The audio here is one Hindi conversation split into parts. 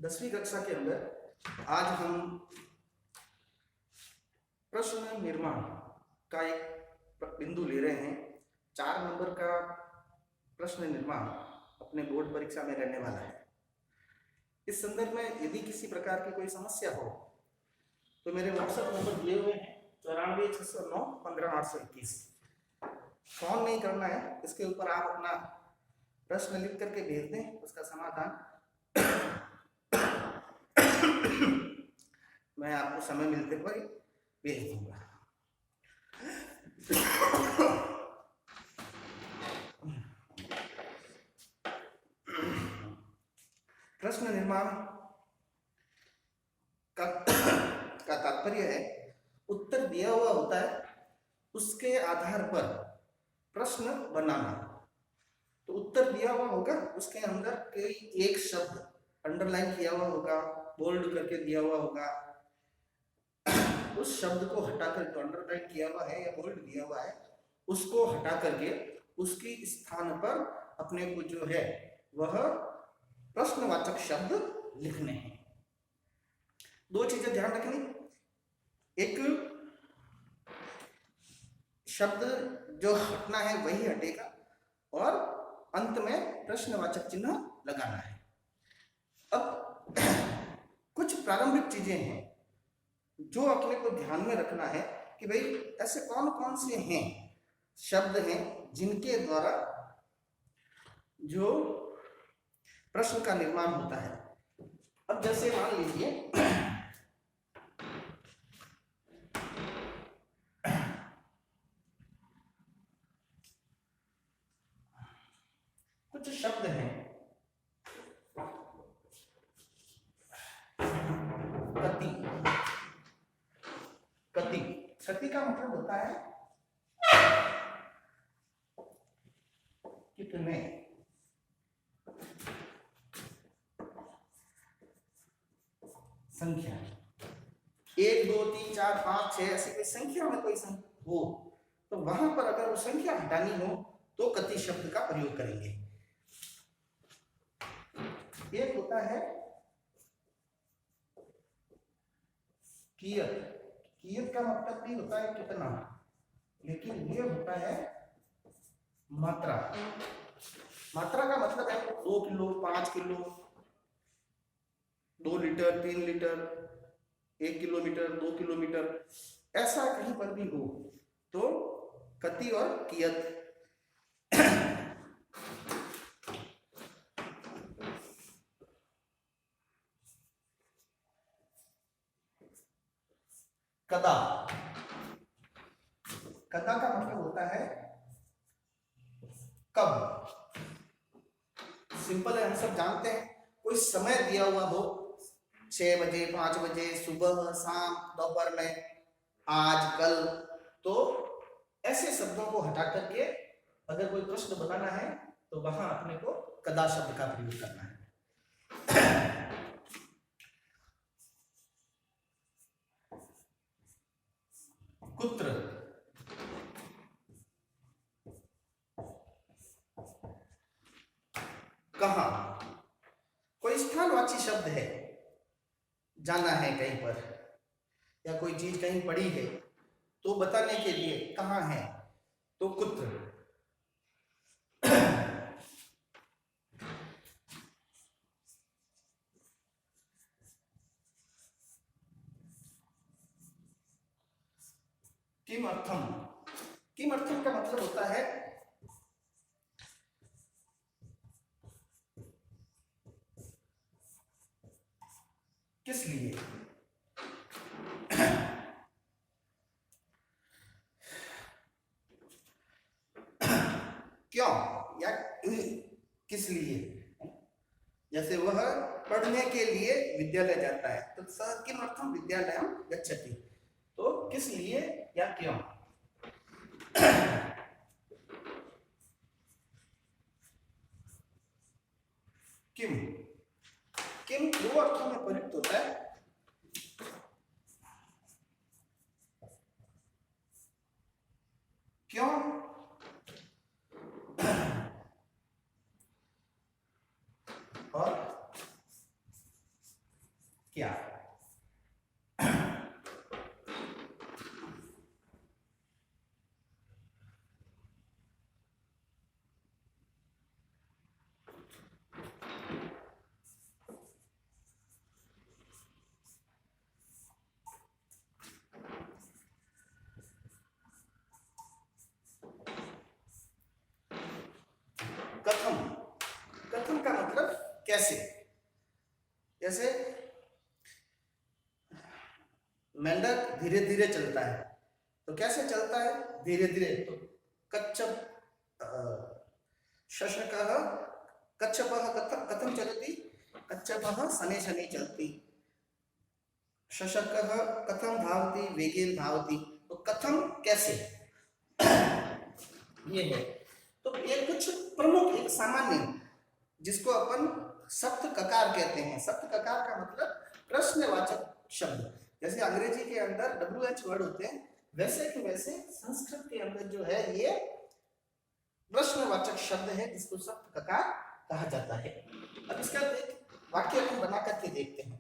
10वीं कक्षा के अंदर आज हम प्रश्न निर्माण का एक बिंदु ले रहे हैं। 4 नंबर का प्रश्न निर्माण अपने बोर्ड परीक्षा में रहने वाला है। इस संदर्भ में यदि किसी प्रकार की कोई समस्या हो तो मेरे व्हाट्सएप नंबर दिए हुए हैं 94 609 15 821। फोन नहीं करना है, इसके ऊपर आप अपना प्रश्न लिख करके भेज दें, उसका समाधान मैं आपको समय मिलते हुए भेज दूंगा। प्रश्न निर्माण का तात्पर्य है उत्तर दिया हुआ होता है, उसके आधार पर प्रश्न बनाना। तो उत्तर दिया हुआ होगा, उसके अंदर कोई एक शब्द अंडरलाइन किया हुआ होगा, बोल्ड करके दिया हुआ होगा, उस शब्द को हटाकर, जो अंडरलाइन किया हुआ है या बोल्ड दिया हुआ है, उसको हटा करके उसकी स्थान पर अपने को जो है वह प्रश्नवाचक शब्द लिखने हैं। 2 चीजें ध्यान रखनी, एक शब्द जो हटना है वही हटेगा और अंत में प्रश्नवाचक चिन्ह लगाना है। अब कुछ प्रारंभिक चीजें हैं जो अपने को ध्यान में रखना है कि भाई ऐसे कौन कौन से हैं शब्द हैं जिनके द्वारा जो प्रश्न का निर्माण होता है। अब जैसे मान लीजिए कुछ शब्द हैं, कति। कति कति का मतलब होता है कितने। संख्या 1 2 3 4 5 6 ऐसी कोई संख्या में कोई हो तो वहां पर अगर वो संख्या हटानी हो तो कति शब्द का प्रयोग करेंगे। एक होता है कियत। कियत का मतलब भी होता है कितना, लेकिन ये होता है मात्रा। मात्रा का मतलब है 2 kilo, 5 kilo, 2 litre, 3 litre, 1 kilometre, 2 kilometre, ऐसा कहीं पर भी हो तो कति और कियत। कदा। कदा का मतलब होता है कब। सिंपल है, हम सब जानते हैं। कोई समय दिया हुआ हो, 6 बजे, 5 बजे, सुबह, शाम, दोपहर में, आज, कल, तो ऐसे शब्दों को हटा करके अगर कोई प्रश्न बनाना है तो वहां अपने को कदा शब्द का प्रयोग करना है। कुत्र। कहां। कोई स्थानवाची शब्द है, जाना है कहीं पर या कोई चीज कहीं पड़ी है तो बताने के लिए कहां है तो कुत्र। किमर्थम। किमर्थम का मतलब होता है किस लिए। क्यों या किस लिए। जैसे वह पढ़ने के लिए विद्यालय जाता है तो सः किमर्थम विद्यालयं गच्छति, तो किस लिए या क्यों। किम। किम 2 अर्थों में प्रयुक्त होता है। क्यों और क्या। कथम, कथम का मतलब कैसे। जैसे मेंढक धीरे धीरे चलता है, तो कैसे चलता है, धीरे धीरे। तो कच्छप शशकः कच्छपः कथम चलति, कच्छपः शनैः शनैः चलति। शशकः कथम धावति, वेगेन धावति। तो कथम कैसे, ये है। तो ये कुछ प्रमुख, एक सामान्य, जिसको अपन सप्त ककार कहते हैं। सप्त ककार का मतलब प्रश्नवाचक शब्द। जैसे अंग्रेजी के अंदर WH वर्ड होते हैं, वैसे कि वैसे संस्कृत के अंदर जो है ये प्रश्नवाचक शब्द है, जिसको सप्त ककार कहा जाता है। अब इसका एक वाक्य हम बना करके देखते हैं।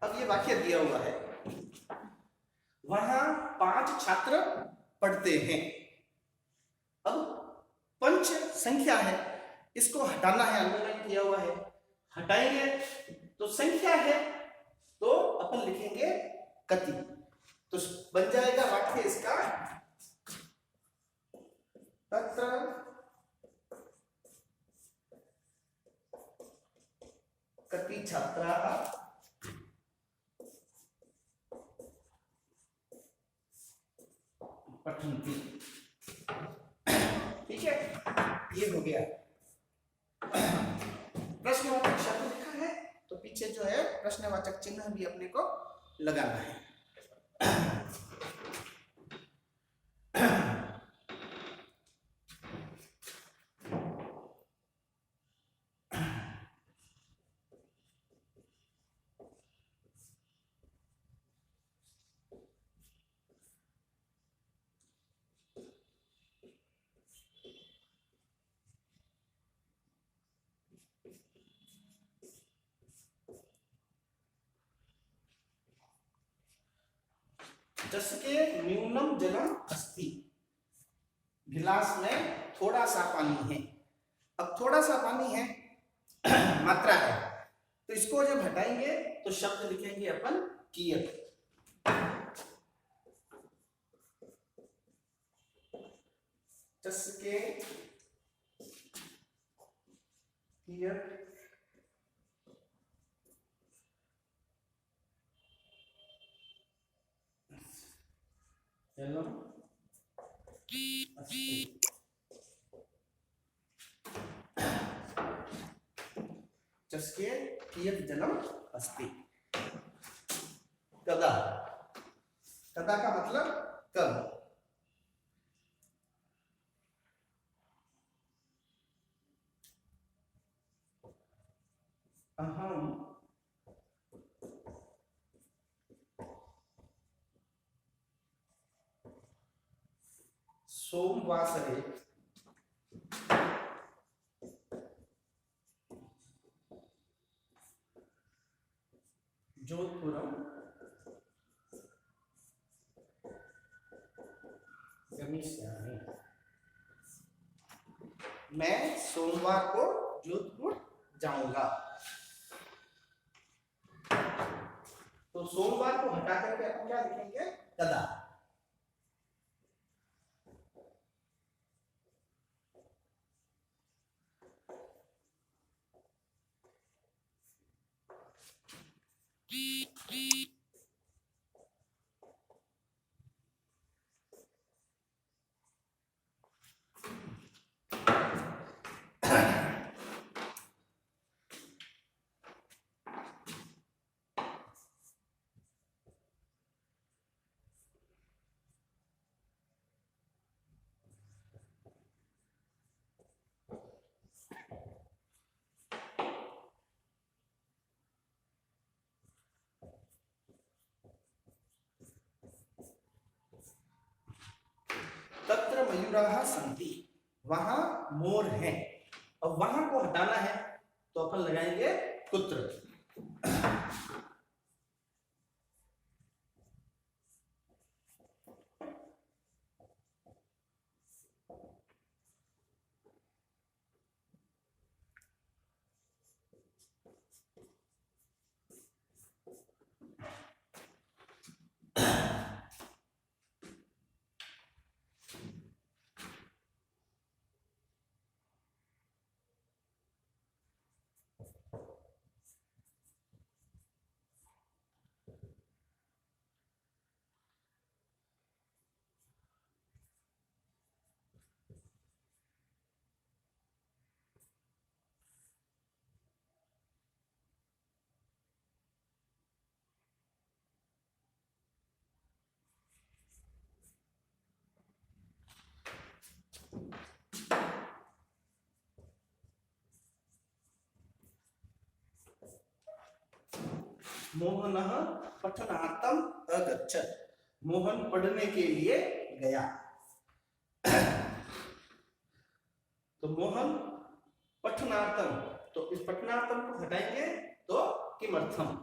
अब ये वाक्य दिया हुआ है, वहां 5 छात्र पढ़ते हैं। अब पंच संख्या है, इसको हटाना है, अंडरलाइन किया हुआ है। हटाएंगे तो संख्या है, तो अपन लिखेंगे कति। तो बन जाएगा वाक्य इसका, तत्र कति छात्राः पठन्ति। ठीक है, ये हो गया। प्रश्नवाचक शब्द लिखा है, तो पीछे जो है प्रश्नवाचक चिन्ह भी अपने को लगाना है। जसके न्यूनम जलम अस्ति, गिलास में थोड़ा सा पानी है। अब थोड़ा सा पानी है, मात्रा है, तो इसको जब हटाएंगे तो शब्द लिखेंगे अपन कियत। जसके कियत जलम अस्ति। जसके कियत जलम अस्ति। कदा, कदा का मतलब कब। अहम सोमवासरे जोधपुरम गमिष्यामि। मैं सोमवार को जोधपुर जाऊंगा। तो सोमवार को हटा करके अपन क्या लिखेंगे, कदा। मयूराः सन्ति, वहां मोर हैं। अब वहां को हटाना है तो अपन लगाएंगे कुत्र। मोहनः पठनार्थम अगच्छत्, मोहन पढ़ने के लिए गया। तो मोहन पठनार्थम, तो इस पठनार्थम को हटाएंगे तो किमर्थम।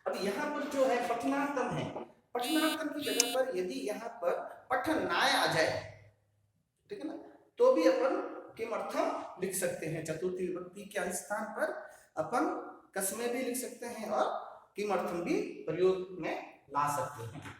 अब यहाँ पर जो है पठनार्थम है, पठनार्थम की जगह पर यदि यहाँ पर पठनाय आ जाए, ठीक है ना, तो भी अपन किमर्थम लिख सकते हैं। चतुर्थी विभक्ति के स्थान पर अपन कसमे भी लिख सकते हैं और किमर्थम भी प्रयोग में ला सकते हैं।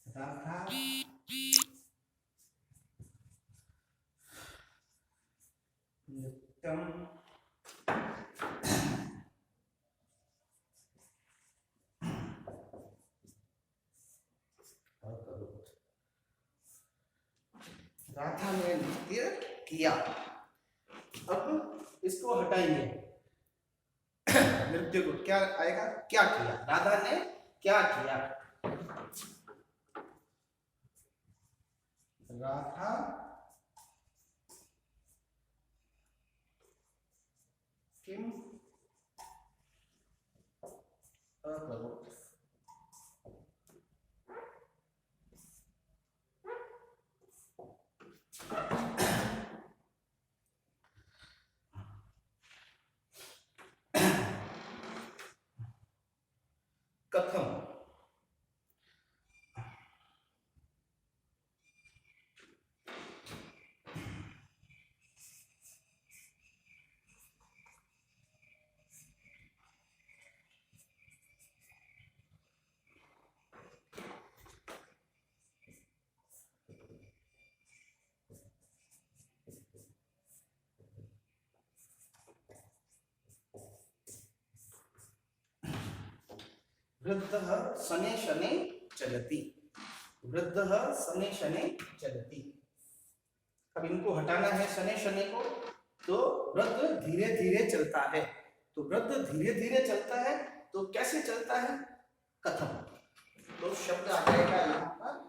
राधा नित्यम राधा ने नृत्य किया। अब इसको हटाएंगे, नृत्य को क्या आएगा, क्या किया, राधा ने क्या किया। राधा किम अकरोत्, कथम, वृद्धः शनैः शनैः चलति, वृद्धः शनैः शनैः चलति। अब इनको हटाना है शनैः शनैः को, तो वृद्ध धीरे धीरे चलता है। तो वृद्ध धीरे धीरे चलता है, तो कैसे चलता है, कथम। तो शब्द आ जाएगा यहाँ पर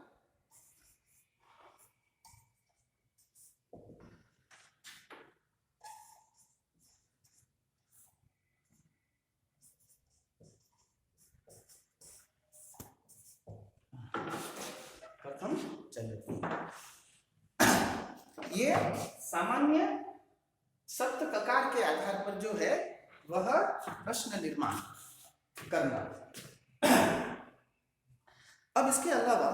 कथम चलती। ये सामान्य सप्त ककार के आधार पर जो है वह प्रश्न निर्माण करना। अब इसके अलावा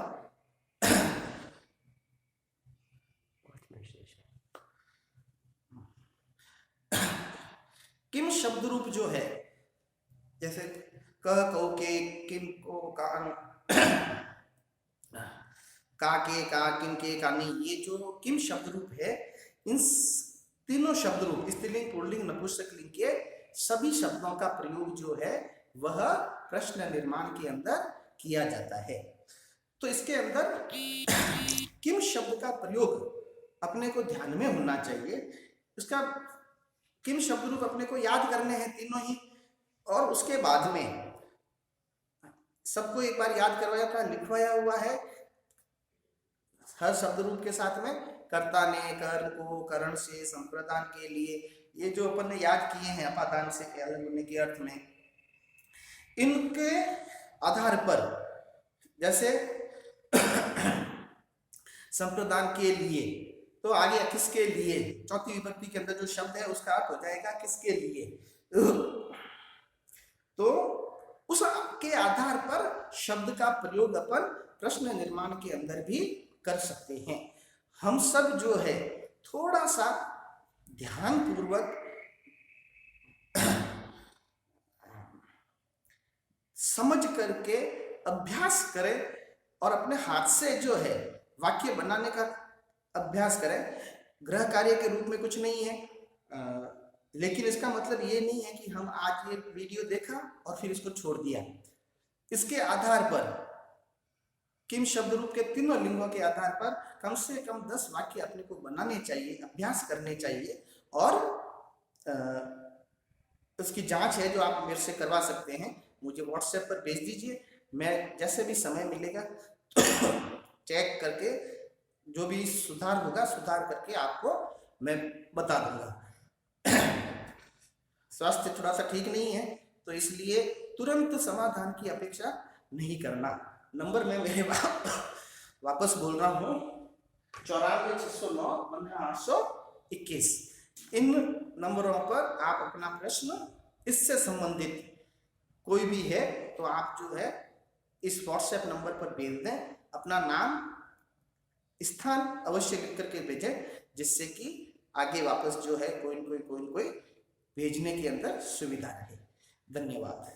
किम शब्द रूप जो है, जैसे क कौ के, किम को कान, का के का, किम के का नहीं, ये जो किम शब्द रूप है, इन तीनों शब्द रूप स्त्रीलिंग, पुल्लिंग, नपुंसकलिंग के सभी शब्दों का प्रयोग जो है वह प्रश्न निर्माण के अंदर किया जाता है। तो इसके अंदर किम शब्द का प्रयोग अपने को ध्यान में होना चाहिए। उसका किम शब्द रूप अपने को याद करने हैं तीनों ही, और उसके बाद में सबको एक बार याद करवाया था, लिखवाया हुआ है हर शब्द रूप के साथ में। कर्ता ने, कर्म को, करण से, संप्रदान के लिए, ये जो अपन ने याद किए हैं अपादान से अलग होने के अर्थ में, इनके आधार पर जैसे संप्रदान के लिए, तो आगे किसके लिए, चौथी विभक्ति के अंदर जो शब्द है उसका अर्थ हो जाएगा किसके लिए। तो उसके आधार पर शब्द का प्रयोग अपन प्रश्न निर्माण के अंदर भी कर सकते हैं। हम सब जो है थोड़ा सा ध्यान पूर्वक समझ करके अभ्यास करें और अपने हाथ से जो है वाक्य बनाने का अभ्यास करें। गृह कार्य के रूप में कुछ नहीं है, लेकिन इसका मतलब ये नहीं है कि हम आज ये वीडियो देखा और फिर इसको छोड़ दिया। इसके आधार पर किम शब्द रूप के तीनों लिंगों के आधार पर कम से कम 10 वाक्य अपने को बनाने चाहिए, अभ्यास करने चाहिए। और उसकी जांच है जो आप मेरे से करवा सकते हैं, मुझे व्हाट्सएप पर भेज दीजिए। मैं जैसे भी समय मिलेगा चेक करके जो भी सुधार होगा सुधार करके आपको मैं बता दूंगा। स्वास्थ्य थोड़ा सा ठीक नहीं है तो इसलिए तुरंत समाधान की अपेक्षा नहीं करना। नंबर मैं मेरे वापस बोल रहा हूँ 94,609,15,821। इन नंबरों पर आप अपना प्रश्न इससे संबंधित कोई भी है तो आप जो है इस व्हाट्सएप नंबर पर भेज दें। अपना नाम, स्थान अवश्य लिख करके भेजें, जिससे कि आगे वापस जो है कोई भेजने के अंदर सुविधा रहे। धन्यवाद।